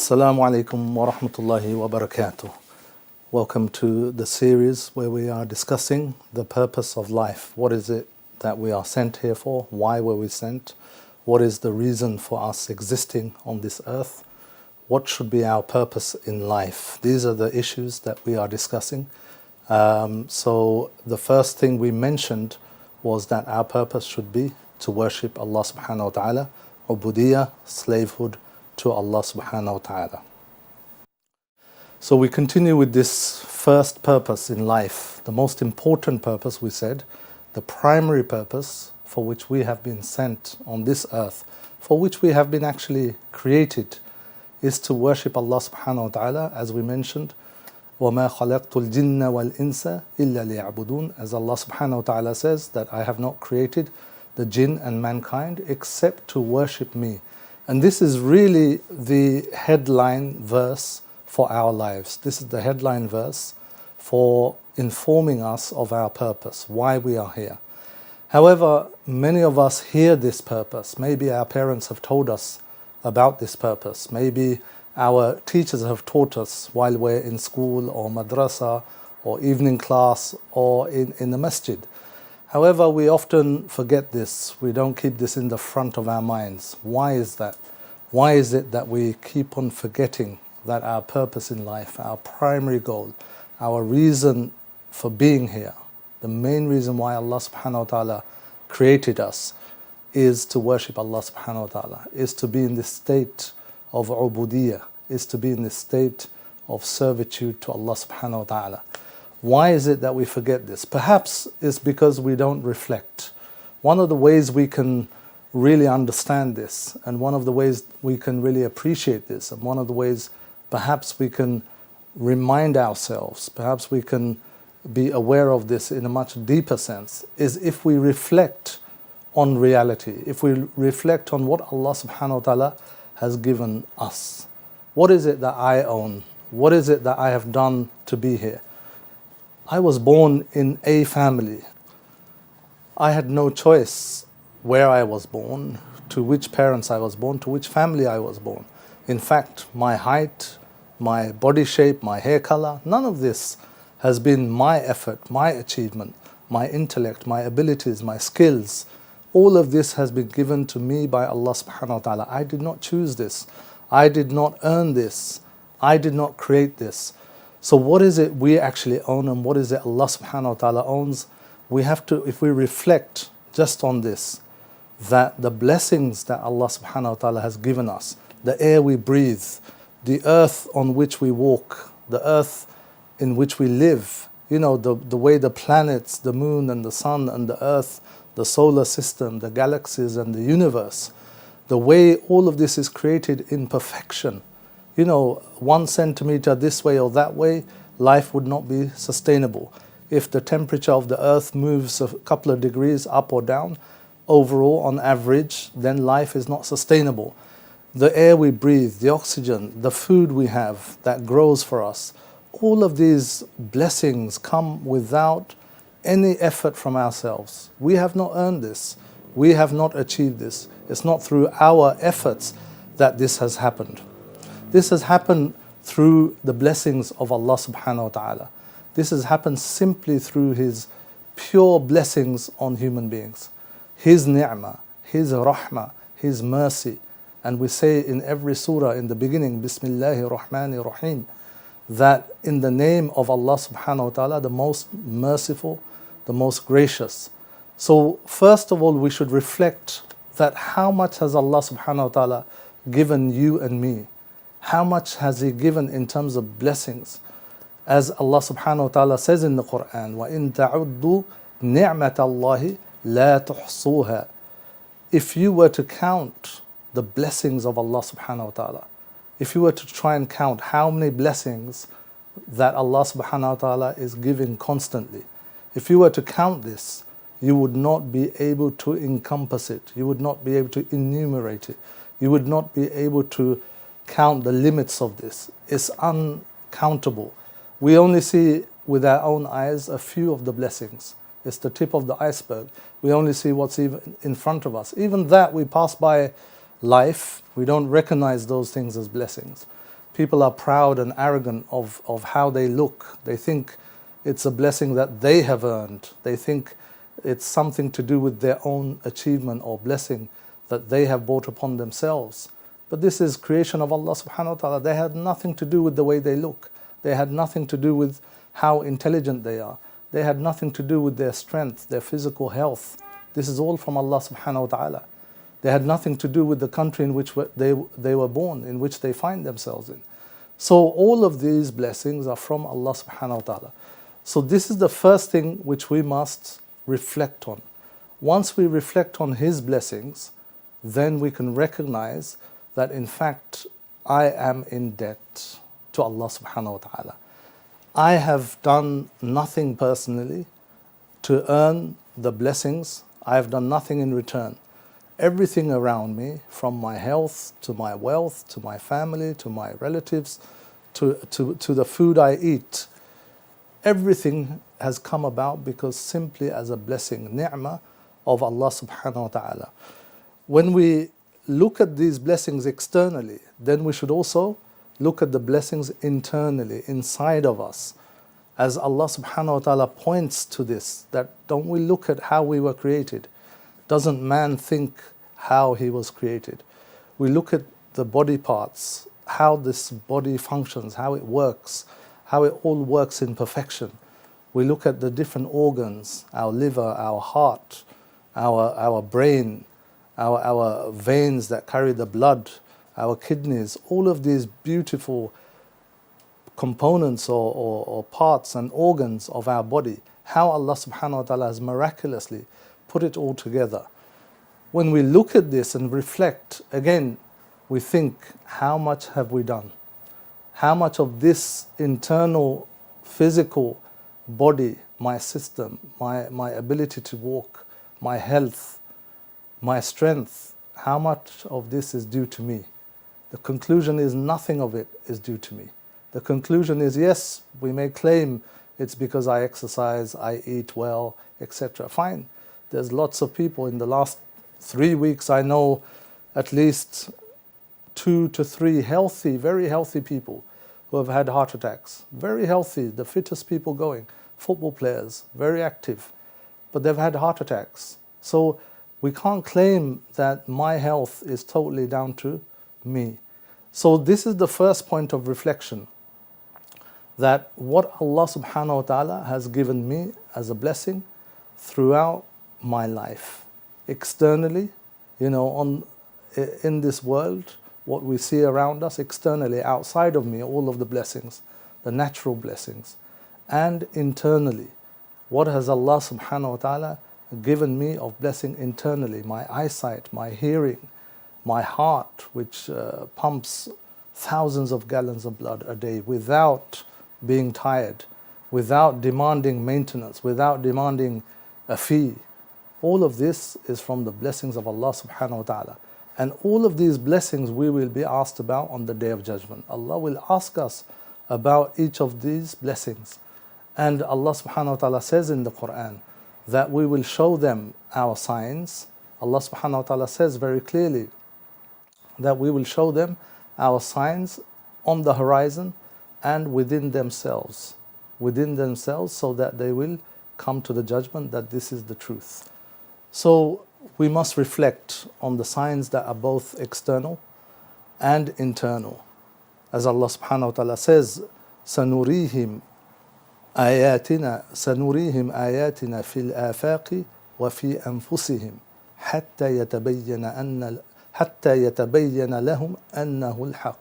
Assalamu alaikum wa rahmatullahi wa barakatuh. Welcome to the series where we are discussing the purpose of life. What is it that we are sent here for? Why were we sent? What is the reason for us existing on this earth? What should be our purpose in life? These are the issues that we are discussing. So the first thing we mentioned was that our purpose should be to worship Allah subhanahu wa ta'ala, ubudiyah, slavehood to Allah subhanahu wa ta'ala. So we continue with this first purpose in life, the most important purpose, we said, the primary purpose for which we have been sent on this earth, for which we have been actually created, is to worship Allah subhanahu wa ta'ala, as we mentioned, وَمَا خَلَقْتُ الْجِنَّ وَالْإِنسَ إِلَّا لِيَعْبُدُونَ, as Allah subhanahu wa ta'ala says, that I have not created the jinn and mankind except to worship me. And this is really the headline verse for our lives. This is the headline verse for informing us of our purpose, why we are here. However, many of us hear this purpose. Maybe our parents have told us about this purpose. Maybe our teachers have taught us while we're in school or madrasa or evening class or in the masjid. However, we often forget this. We don't keep this in the front of our minds. Why is that? Why is it that we keep on forgetting that our purpose in life, our primary goal, our reason for being here, the main reason why Allah subhanahu wa ta'ala created us, is to worship Allah subhanahu wa ta'ala, is to be in this state of ubudiyah, is to be in this state of servitude to Allah subhanahu wa ta'ala. Why is it that we forget this? Perhaps it's because we don't reflect. One of the ways we can really understand this, and one of the ways we can really appreciate this, and one of the ways perhaps we can remind ourselves, perhaps we can be aware of this in a much deeper sense, is if we reflect on reality, if we reflect on what Allah subhanahu wa ta'ala has given us. What is it that I own? What is it that I have done to be here? I was born in a family. I had no choice where I was born, to which parents I was born, to which family I was born. In fact, my height, my body shape, my hair color, none of this has been my effort, my achievement, my intellect, my abilities, my skills. All of this has been given to me by Allah subhanahu wa ta'ala. I did not choose this. I did not earn this. I did not create this. So what is it we actually own, and what is it Allah subhanahu wa ta'ala owns? We have to, if we reflect just on this, that the blessings that Allah subhanahu wa ta'ala has given us, the air we breathe, the earth on which we walk, the earth in which we live, you know, the way the planets, the moon and the sun and the earth, the solar system, the galaxies and the universe, the way all of this is created in perfection. You know, 1 centimeter this way or that way, life would not be sustainable. If the temperature of the earth moves a couple of degrees up or down, overall, on average, then life is not sustainable. The air we breathe, the oxygen, the food we have that grows for us, all of these blessings come without any effort from ourselves. We have not earned this. We have not achieved this. It's not through our efforts that this has happened. This has happened through the blessings of Allah subhanahu wa ta'ala. This has happened simply through His pure blessings on human beings. His ni'mah, His rahmah, His mercy. And we say in every surah in the beginning, Bismillahir Rahmanir Rahim, that in the name of Allah subhanahu wa ta'ala, the most merciful, the most gracious. So first of all, we should reflect that how much has Allah subhanahu wa ta'ala given you and me? How much has He given in terms of blessings? As Allah subhanahu wa ta'ala says in the Quran, وَإِن تَعُدُّوا نِعْمَةَ اللَّهِ لَا تُحْصُوهَا. If you were to count the blessings of Allah subhanahu wa ta'ala, if you were to try and count how many blessings that Allah subhanahu wa ta'ala is giving constantly, if you were to count this, you would not be able to encompass it. You would not be able to enumerate it. You would not be able to count the limits of this. It's uncountable. We only see with our own eyes a few of the blessings. It's the tip of the iceberg. We only see what's even in front of us. Even that, we pass by life, we don't recognize those things as blessings. People are proud and arrogant of how they look. They think it's a blessing that they have earned. They think it's something to do with their own achievement or blessing that they have brought upon themselves. But this is creation of Allah subhanahu wa ta'ala. They had nothing to do with the way they look. They had nothing to do with how intelligent they are. They had nothing to do with their strength, their physical health. This is all from Allah subhanahu wa ta'ala. They had nothing to do with the country in which they were born, in which they find themselves in. So all of these blessings are from Allah subhanahu wa ta'ala. So this is the first thing which we must reflect on. Once we reflect on His blessings, then we can recognize that in fact I am in debt to Allah subhanahu wa ta'ala. I have done nothing personally to earn the blessings. I have done nothing in return. Everything around me, from my health to my wealth, to my family, to my relatives, to the food I eat, everything has come about because simply as a blessing, ni'mah of Allah subhanahu wa ta'ala. When we look at these blessings externally, then we should also look at the blessings internally, inside of us. As Allah subhanahu wa ta'ala points to this, that don't we look at how we were created? Doesn't man think how he was created? We look at the body parts, how this body functions, how it works, how it all works in perfection. We look at the different organs, our liver, our heart, our brain, our veins that carry the blood, our kidneys, all of these beautiful components or parts and organs of our body, how Allah subhanahu wa ta'ala has miraculously put it all together. When we look at this and reflect, again, we think, how much have we done? How much of this internal physical body, my system, my ability to walk, my health, my strength, how much of this is due to me? The conclusion is nothing of it is due to me. The conclusion is, yes, we may claim it's because I exercise, I eat well, etc. Fine. There's lots of people in the last 3 weeks, I know at least 2 to 3 healthy, very healthy people who have had heart attacks. Very healthy, the fittest people going. Football players, very active, but they've had heart attacks. So we can't claim that my health is totally down to me. So this is the first point of reflection, that what Allah subhanahu wa ta'ala has given me as a blessing throughout my life. Externally, in this world, what we see around us, externally, outside of me, all of the blessings, the natural blessings. And internally, what has Allah subhanahu wa ta'ala given me of blessing internally? My eyesight, my hearing, my heart, which pumps thousands of gallons of blood a day without being tired, without demanding maintenance, without demanding a fee. All of this is from the blessings of Allah subhanahu wa ta'ala. And all of these blessings we will be asked about on the Day of Judgment. Allah will ask us about each of these blessings. And Allah subhanahu wa ta'ala says in the Quran that we will show them our signs. Allah subhanahu wa ta'ala says very clearly that we will show them our signs on the horizon and within themselves, so that they will come to the judgment that this is the truth. So we must reflect on the signs that are both external and internal. As Allah subhanahu wa ta'ala says, سَنُرِيهِمْ آيَاتِنَا فِي الْآفَاقِ وَفِي أَنفُسِهِمْ حَتَّى يَتَبَيَّنَ لَهُمْ أَنَّهُ الْحَقِّ.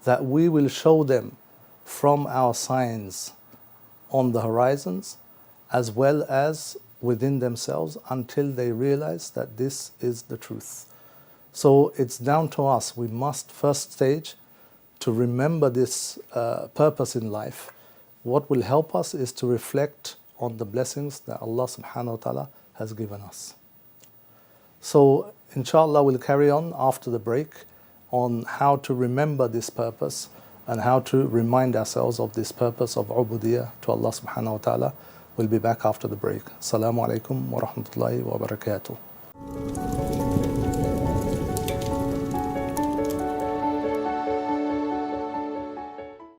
That we will show them from our signs on the horizons as well as within themselves until they realize that this is the truth. So it's down to us. We must first stage to remember this purpose in life. What will help us is to reflect on the blessings that Allah subhanahu wa ta'ala has given us. So inshallah we'll carry on after the break on how to remember this purpose and how to remind ourselves of this purpose of ubudiyah to Allah subhanahu wa ta'ala. We'll be back after the break. Assalamu alaikum wa rahmatullahi wa barakatuh.